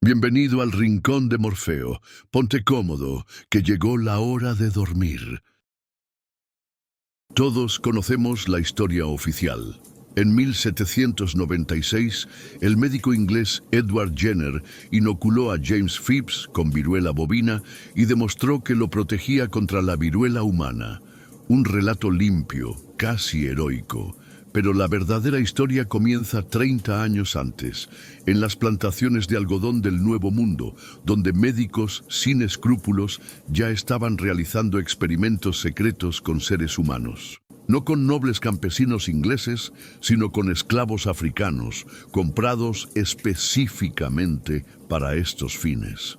Bienvenido al rincón de Morfeo. Ponte cómodo, que llegó la hora de dormir. Todos conocemos la historia oficial. En 1796, el médico inglés Edward Jenner inoculó a James Phipps con viruela bovina y demostró que lo protegía contra la viruela humana. Un relato limpio, casi heroico. Pero la verdadera historia comienza 30 años antes, en las plantaciones de algodón del Nuevo Mundo, donde médicos sin escrúpulos ya estaban realizando experimentos secretos con seres humanos. No con nobles campesinos ingleses, sino con esclavos africanos, comprados específicamente para estos fines.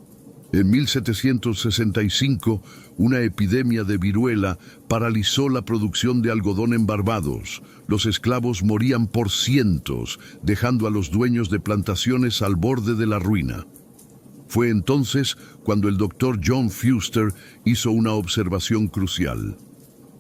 En 1765, una epidemia de viruela paralizó la producción de algodón en Barbados. Los esclavos morían por cientos, dejando a los dueños de plantaciones al borde de la ruina. Fue entonces cuando el doctor John Fuster hizo una observación crucial.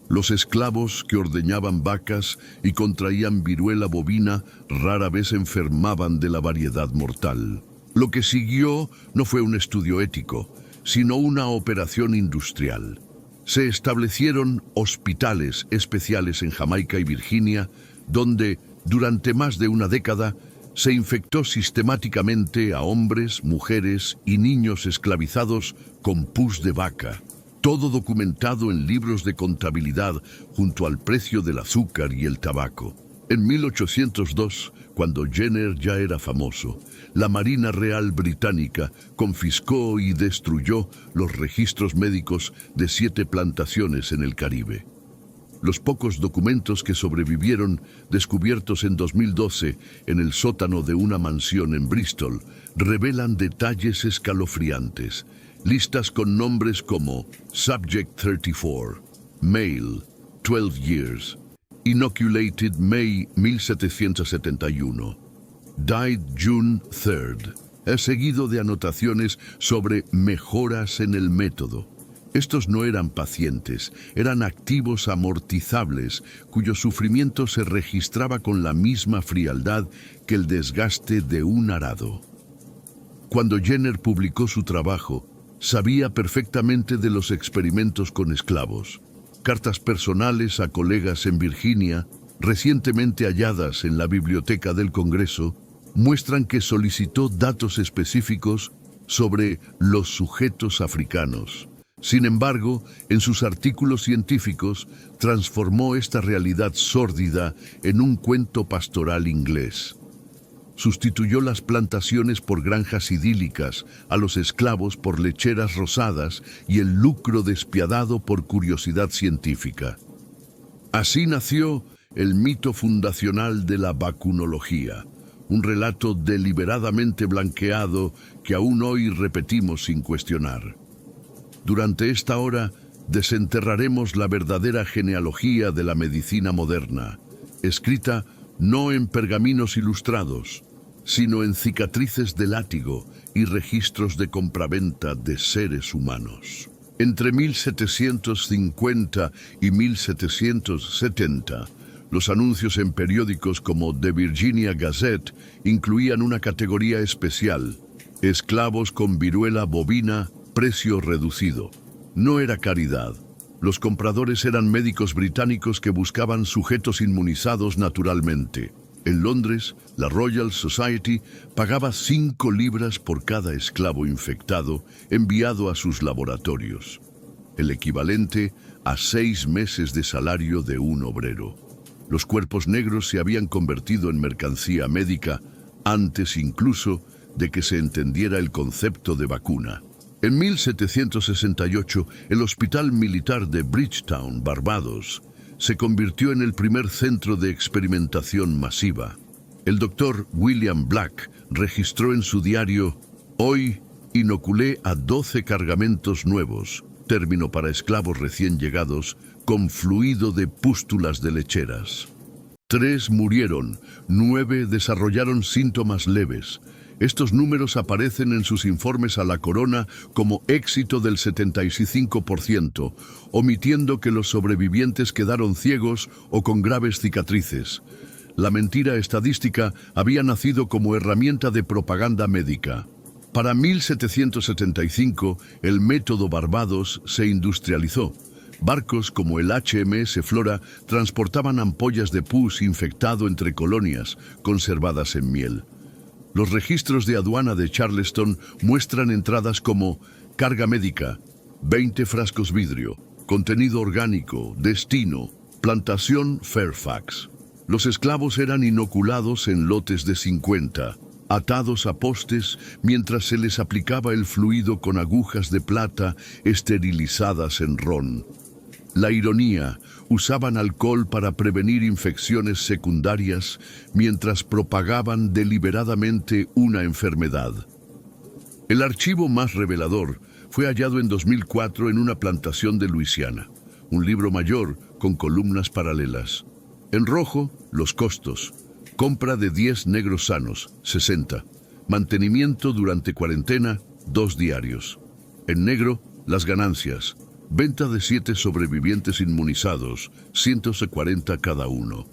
Los esclavos que ordeñaban vacas y contraían viruela bovina rara vez enfermaban de la variedad mortal. Lo que siguió no fue un estudio ético, sino una operación industrial. Se establecieron hospitales especiales en Jamaica y Virginia, donde, durante más de una década, se infectó sistemáticamente a hombres, mujeres y niños esclavizados con pus de vaca. Todo documentado en libros de contabilidad junto al precio del azúcar y el tabaco. En 1802, cuando Jenner ya era famoso, la Marina Real Británica confiscó y destruyó los registros médicos de 7 plantaciones en el Caribe. Los pocos documentos que sobrevivieron, descubiertos en 2012 en el sótano de una mansión en Bristol, revelan detalles escalofriantes. Listas con nombres como Subject 34, Male, 12 years, Inoculated May 1771, Died June 3rd, es seguido de anotaciones sobre mejoras en el método. Estos no eran pacientes, eran activos amortizables cuyo sufrimiento se registraba con la misma frialdad que el desgaste de un arado. Cuando Jenner publicó su trabajo, sabía perfectamente de los experimentos con esclavos. Cartas personales a colegas en Virginia, recientemente halladas en la Biblioteca del Congreso, muestran que solicitó datos específicos sobre los sujetos africanos. Sin embargo, en sus artículos científicos, transformó esta realidad sórdida en un cuento pastoral inglés. Sustituyó las plantaciones por granjas idílicas, a los esclavos por lecheras rosadas y el lucro despiadado por curiosidad científica. Así nació el mito fundacional de la vacunología, un relato deliberadamente blanqueado que aún hoy repetimos sin cuestionar. Durante esta hora desenterraremos la verdadera genealogía de la medicina moderna, escrita no en pergaminos ilustrados, sino en cicatrices de látigo y registros de compraventa de seres humanos. Entre 1750 y 1770, los anuncios en periódicos como The Virginia Gazette incluían una categoría especial: esclavos con viruela bovina, precio reducido. No era caridad. Los compradores eran médicos británicos que buscaban sujetos inmunizados naturalmente. En Londres, la Royal Society pagaba 5 libras por cada esclavo infectado enviado a sus laboratorios, el equivalente a 6 meses de salario de un obrero. Los cuerpos negros se habían convertido en mercancía médica antes incluso de que se entendiera el concepto de vacuna. En 1768, el Hospital Militar de Bridgetown, Barbados, se convirtió en el primer centro de experimentación masiva. El doctor William Black registró en su diario: «Hoy inoculé a 12 cargamentos nuevos», término para esclavos recién llegados, con fluido de pústulas de lecheras. 3 murieron, 9 desarrollaron síntomas leves. Estos números aparecen en sus informes a la corona como éxito del 75%, omitiendo que los sobrevivientes quedaron ciegos o con graves cicatrices. La mentira estadística había nacido como herramienta de propaganda médica. Para 1775, el método Barbados se industrializó. Barcos como el HMS Flora transportaban ampollas de pus infectado entre colonias, conservadas en miel. Los registros de aduana de Charleston muestran entradas como carga médica, 20 frascos vidrio, contenido orgánico, destino, plantación Fairfax. Los esclavos eran inoculados en lotes de 50, atados a postes mientras se les aplicaba el fluido con agujas de plata esterilizadas en ron. La ironía, usaban alcohol para prevenir infecciones secundarias mientras propagaban deliberadamente una enfermedad. El archivo más revelador fue hallado en 2004 en una plantación de Luisiana, un libro mayor con columnas paralelas. En rojo, los costos. Compra de 10 negros sanos, 60. Mantenimiento durante cuarentena, 2 diarios. En negro, las ganancias. Venta de 7 sobrevivientes inmunizados, 140 cada uno.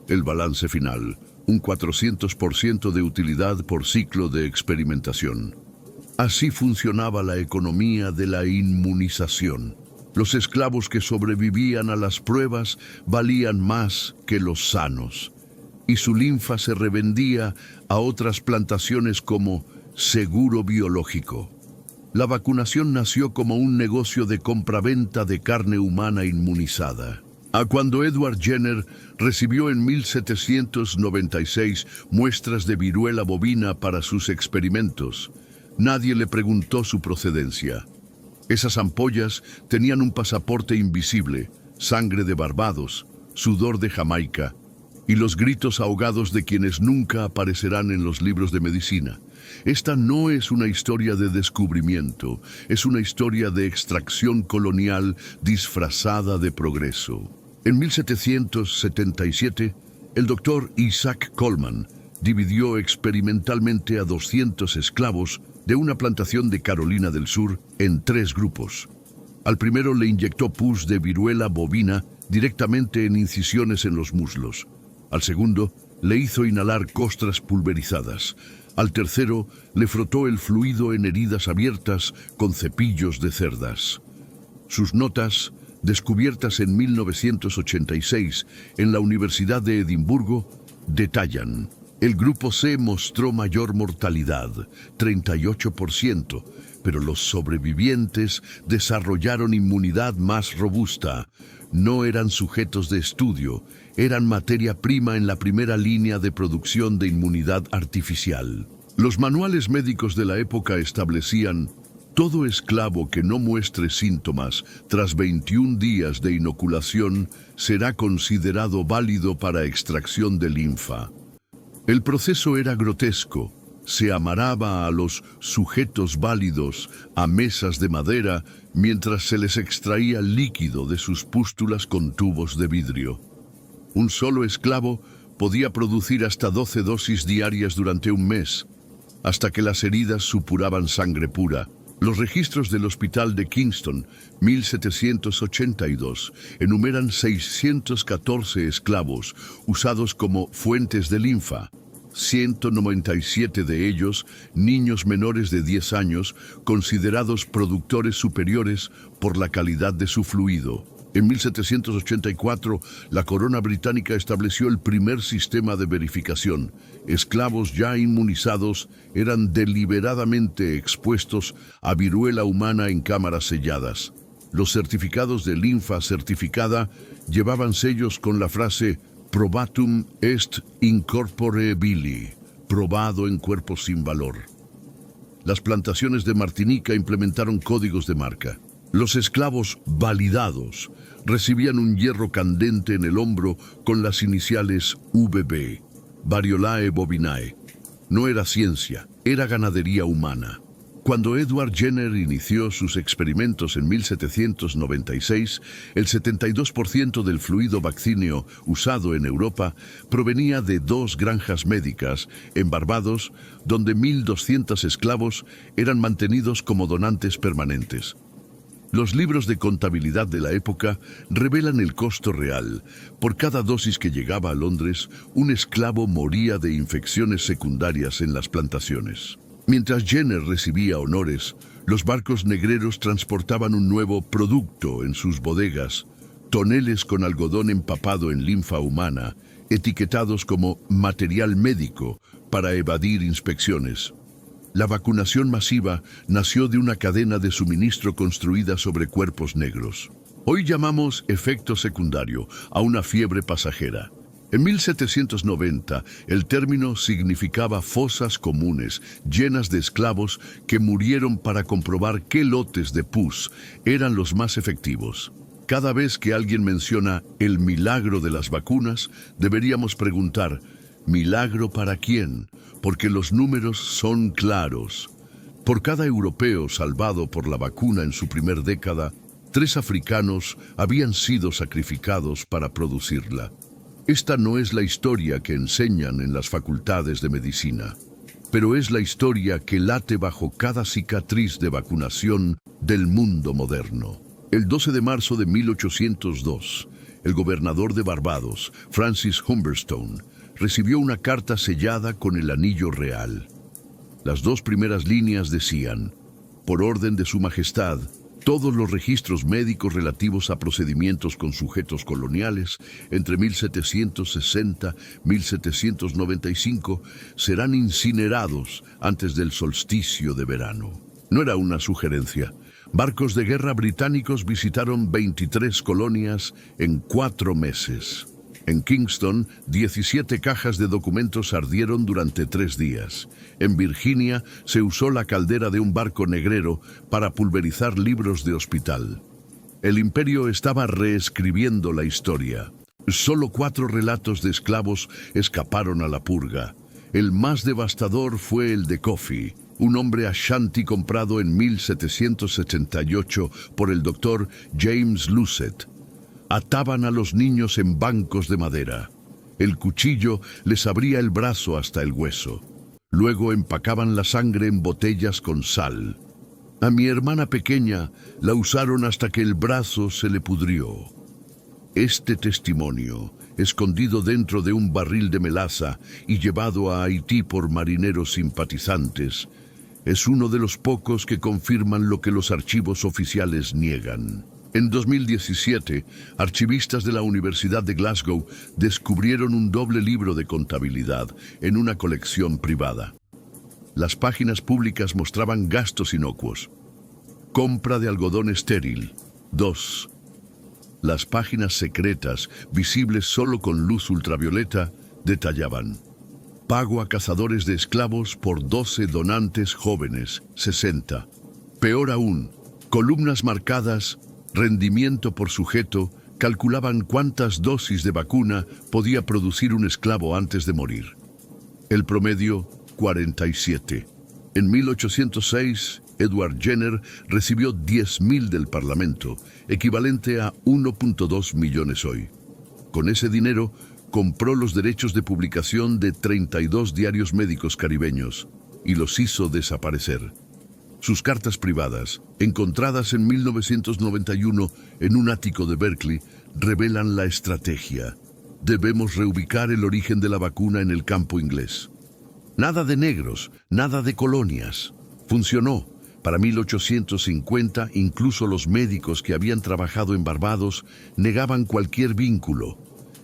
El balance final, un 400% de utilidad por ciclo de experimentación. Así funcionaba la economía de la inmunización. Los esclavos que sobrevivían a las pruebas valían más que los sanos, y su linfa se revendía a otras plantaciones como seguro biológico. La vacunación nació como un negocio de compraventa de carne humana inmunizada. Cuando Edward Jenner recibió en 1796 muestras de viruela bovina para sus experimentos, nadie le preguntó su procedencia. Esas ampollas tenían un pasaporte invisible, sangre de Barbados, sudor de Jamaica y los gritos ahogados de quienes nunca aparecerán en los libros de medicina. Esta no es una historia de descubrimiento, es una historia de extracción colonial disfrazada de progreso. En 1777, el doctor Isaac Coleman dividió experimentalmente a 200 esclavos de una plantación de Carolina del Sur en 3 grupos. Al primero le inyectó pus de viruela bovina directamente en incisiones en los muslos. Al segundo le hizo inhalar costras pulverizadas. Al tercero le frotó el fluido en heridas abiertas con cepillos de cerdas. Sus notas, descubiertas en 1986 en la Universidad de Edimburgo, detallan: el grupo C mostró mayor mortalidad, 38%, pero los sobrevivientes desarrollaron inmunidad más robusta. No eran sujetos de estudio, eran materia prima en la primera línea de producción de inmunidad artificial. Los manuales médicos de la época establecían: todo esclavo que no muestre síntomas tras 21 días de inoculación será considerado válido para extracción de linfa. El proceso era grotesco. Se amarraba a los sujetos válidos a mesas de madera mientras se les extraía líquido de sus pústulas con tubos de vidrio. Un solo esclavo podía producir hasta 12 dosis diarias durante un mes, hasta que las heridas supuraban sangre pura. Los registros del Hospital de Kingston, 1782, enumeran 614 esclavos usados como fuentes de linfa. 197 de ellos, niños menores de 10 años, considerados productores superiores por la calidad de su fluido. En 1784, la corona británica estableció el primer sistema de verificación. Esclavos ya inmunizados eran deliberadamente expuestos a viruela humana en cámaras selladas. Los certificados de linfa certificada llevaban sellos con la frase Probatum est incorpore bili, probado en cuerpos sin valor. Las plantaciones de Martinica implementaron códigos de marca. Los esclavos validados recibían un hierro candente en el hombro con las iniciales VB, Variolae bovinae. No era ciencia, era ganadería humana. Cuando Edward Jenner inició sus experimentos en 1796, el 72% del fluido vaccineo usado en Europa provenía de 2 granjas médicas en Barbados, donde 1.200 esclavos eran mantenidos como donantes permanentes. Los libros de contabilidad de la época revelan el costo real. Por cada dosis que llegaba a Londres, un esclavo moría de infecciones secundarias en las plantaciones. Mientras Jenner recibía honores, los barcos negreros transportaban un nuevo producto en sus bodegas, toneles con algodón empapado en linfa humana, etiquetados como material médico para evadir inspecciones. La vacunación masiva nació de una cadena de suministro construida sobre cuerpos negros. Hoy llamamos efecto secundario a una fiebre pasajera. En 1790, el término significaba fosas comunes llenas de esclavos que murieron para comprobar qué lotes de pus eran los más efectivos. Cada vez que alguien menciona el milagro de las vacunas, deberíamos preguntar, ¿milagro para quién? Porque los números son claros. Por cada europeo salvado por la vacuna en su primer década, 3 africanos habían sido sacrificados para producirla. Esta no es la historia que enseñan en las facultades de medicina, pero es la historia que late bajo cada cicatriz de vacunación del mundo moderno. El 12 de marzo de 1802, el gobernador de Barbados, Francis Humberstone, recibió una carta sellada con el anillo real. Las 2 primeras líneas decían, por orden de su majestad, todos los registros médicos relativos a procedimientos con sujetos coloniales entre 1760 y 1795 serán incinerados antes del solsticio de verano. No era una sugerencia. Barcos de guerra británicos visitaron 23 colonias en 4 meses. En Kingston, 17 cajas de documentos ardieron durante 3 días. En Virginia, se usó la caldera de un barco negrero para pulverizar libros de hospital. El imperio estaba reescribiendo la historia. Solo 4 relatos de esclavos escaparon a la purga. El más devastador fue el de Coffee, un hombre ashanti comprado en 1778 por el doctor James Lucet. Ataban a los niños en bancos de madera. El cuchillo les abría el brazo hasta el hueso. Luego empacaban la sangre en botellas con sal. A mi hermana pequeña la usaron hasta que el brazo se le pudrió. Este testimonio, escondido dentro de un barril de melaza y llevado a Haití por marineros simpatizantes, es uno de los pocos que confirman lo que los archivos oficiales niegan. En 2017, archivistas de la Universidad de Glasgow descubrieron un doble libro de contabilidad en una colección privada. Las páginas públicas mostraban gastos inocuos. Compra de algodón estéril, 2. Las páginas secretas, visibles solo con luz ultravioleta, detallaban: pago a cazadores de esclavos por 12 donantes jóvenes, 60. Peor aún, columnas marcadas, rendimiento por sujeto, calculaban cuántas dosis de vacuna podía producir un esclavo antes de morir. El promedio, 47. En 1806, Edward Jenner recibió 10.000 del Parlamento, equivalente a 1.2 millones hoy. Con ese dinero, compró los derechos de publicación de 32 diarios médicos caribeños y los hizo desaparecer. Sus cartas privadas, encontradas en 1991 en un ático de Berkeley, revelan la estrategia. Debemos reubicar el origen de la vacuna en el campo inglés. Nada de negros, nada de colonias. Funcionó. Para 1850, incluso los médicos que habían trabajado en Barbados negaban cualquier vínculo.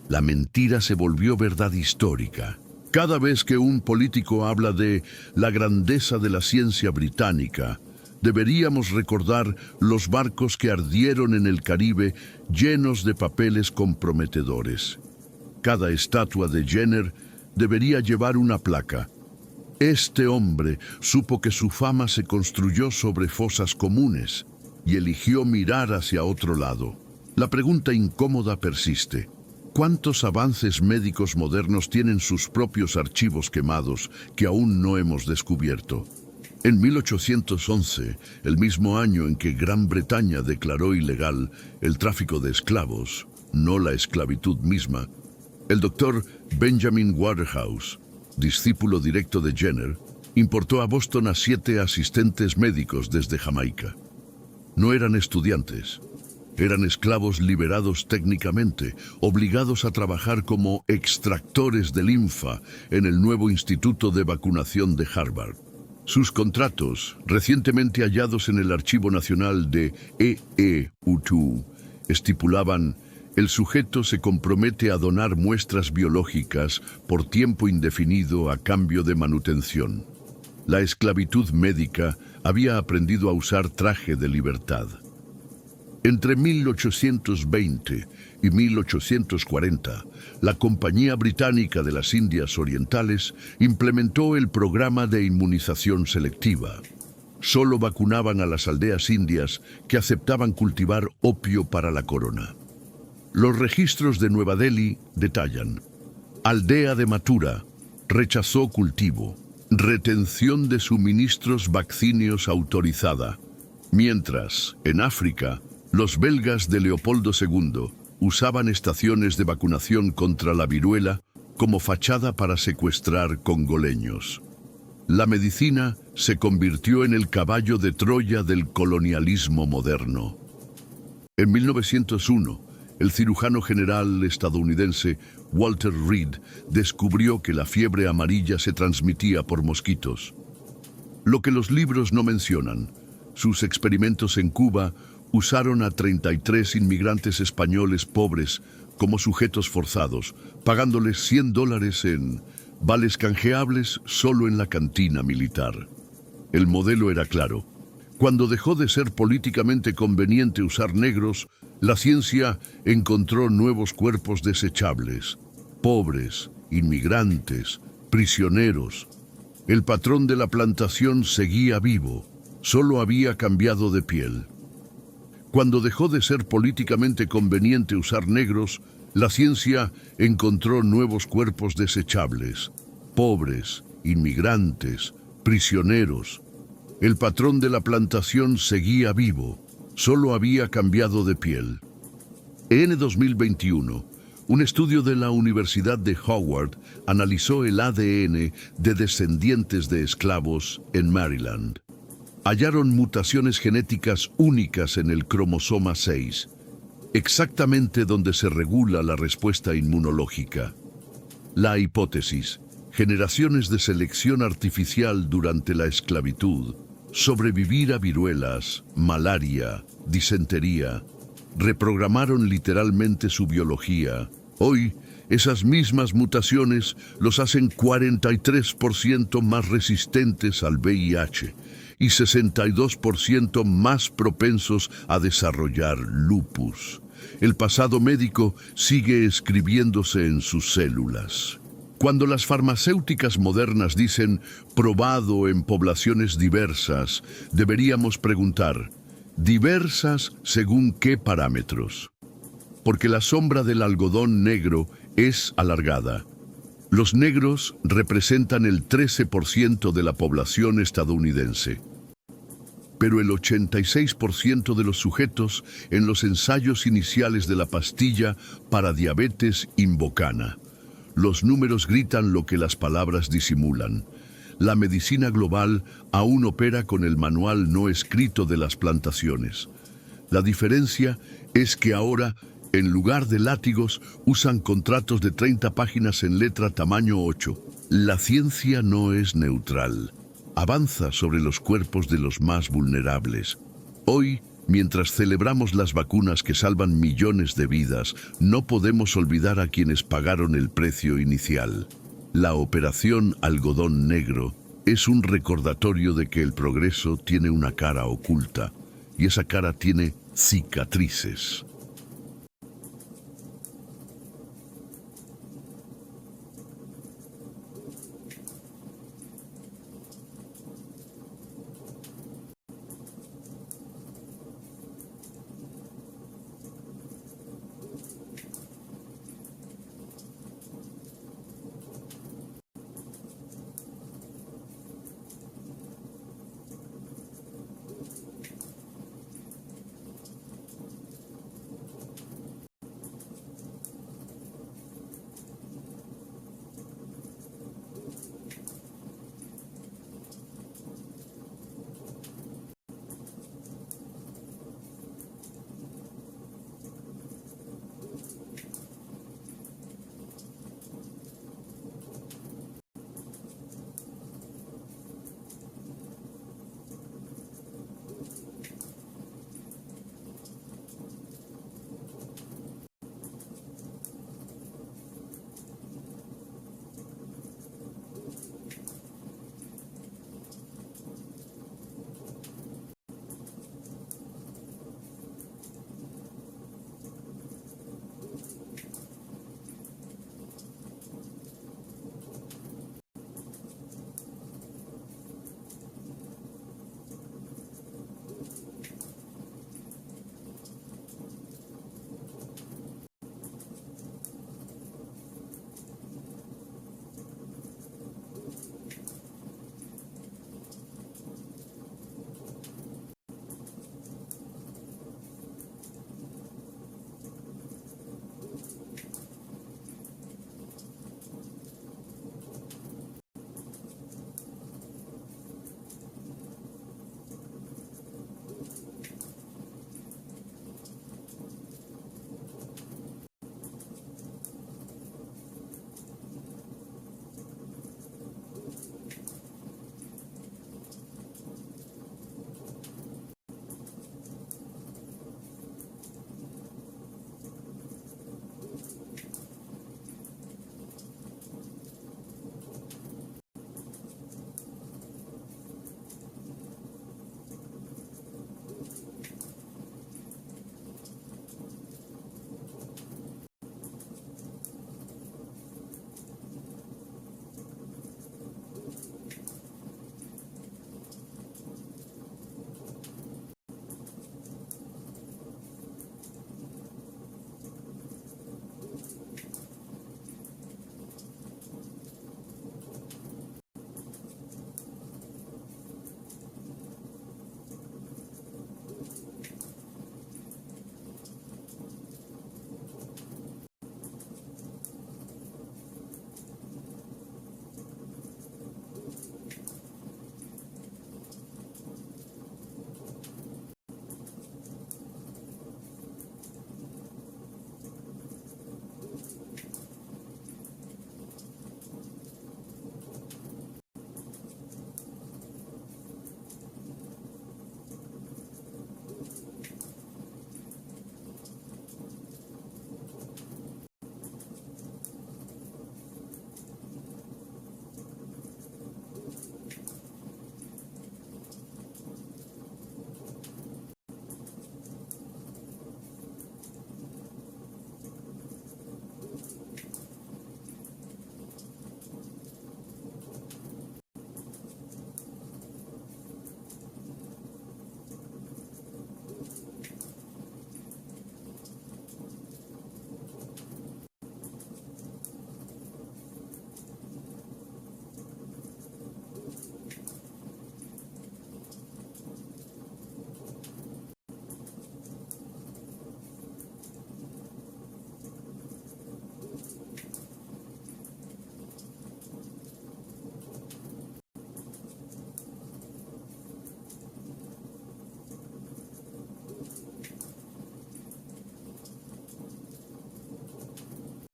La mentira se volvió verdad histórica. Cada vez que un político habla de la grandeza de la ciencia británica, deberíamos recordar los barcos que ardieron en el Caribe llenos de papeles comprometedores. Cada estatua de Jenner debería llevar una placa. Este hombre supo que su fama se construyó sobre fosas comunes y eligió mirar hacia otro lado. La pregunta incómoda persiste. ¿Cuántos avances médicos modernos tienen sus propios archivos quemados que aún no hemos descubierto? En 1811, el mismo año en que Gran Bretaña declaró ilegal el tráfico de esclavos, no la esclavitud misma, el doctor Benjamin Waterhouse, discípulo directo de Jenner, importó a Boston a 7 asistentes médicos desde Jamaica. No eran estudiantes. Eran esclavos liberados técnicamente, obligados a trabajar como extractores de linfa en el nuevo Instituto de Vacunación de Harvard. Sus contratos, recientemente hallados en el Archivo Nacional de EEUTU, estipulaban: el sujeto se compromete a donar muestras biológicas por tiempo indefinido a cambio de manutención. La esclavitud médica había aprendido a usar traje de libertad. Entre 1820 y 1840, la Compañía Británica de las Indias Orientales implementó el programa de inmunización selectiva. Solo vacunaban a las aldeas indias que aceptaban cultivar opio para la corona. Los registros de Nueva Delhi detallan: aldea de Mathura rechazó cultivo, retención de suministros vaccíneos autorizada. Mientras, en África, los belgas de Leopoldo II usaban estaciones de vacunación contra la viruela como fachada para secuestrar congoleños. La medicina se convirtió en el caballo de Troya del colonialismo moderno. En 1901, el cirujano general estadounidense Walter Reed descubrió que la fiebre amarilla se transmitía por mosquitos. Lo que los libros no mencionan: sus experimentos en Cuba usaron a 33 inmigrantes españoles pobres como sujetos forzados, pagándoles $100 en vales canjeables solo en la cantina militar. El modelo era claro: cuando dejó de ser políticamente conveniente usar negros, la ciencia encontró nuevos cuerpos desechables: pobres, inmigrantes, prisioneros. El patrón de la plantación seguía vivo, solo había cambiado de piel. Cuando dejó de ser políticamente conveniente usar negros, la ciencia encontró nuevos cuerpos desechables: pobres, inmigrantes, prisioneros. El patrón de la plantación seguía vivo, solo había cambiado de piel. En 2021, un estudio de la Universidad de Howard analizó el ADN de descendientes de esclavos en Maryland. Hallaron mutaciones genéticas únicas en el cromosoma 6, exactamente donde se regula la respuesta inmunológica. La hipótesis: generaciones de selección artificial durante la esclavitud, sobrevivir a viruelas, malaria, disentería, reprogramaron literalmente su biología. Hoy, esas mismas mutaciones los hacen 43% más resistentes al VIH y 62% más propensos a desarrollar lupus. El pasado médico sigue escribiéndose en sus células. Cuando las farmacéuticas modernas dicen probado en poblaciones diversas, deberíamos preguntar: ¿diversas según qué parámetros? Porque la sombra del algodón negro es alargada. Los negros representan el 13% de la población estadounidense. Pero el 86% de los sujetos en los ensayos iniciales de la pastilla para diabetes Invokana. Los números gritan lo que las palabras disimulan. La medicina global aún opera con el manual no escrito de las plantaciones. La diferencia es que ahora, en lugar de látigos, usan contratos de 30 páginas en letra tamaño 8. La ciencia no es neutral. Avanza sobre los cuerpos de los más vulnerables. Hoy, mientras celebramos las vacunas que salvan millones de vidas, no podemos olvidar a quienes pagaron el precio inicial. La operación Algodón Negro es un recordatorio de que el progreso tiene una cara oculta, y esa cara tiene cicatrices.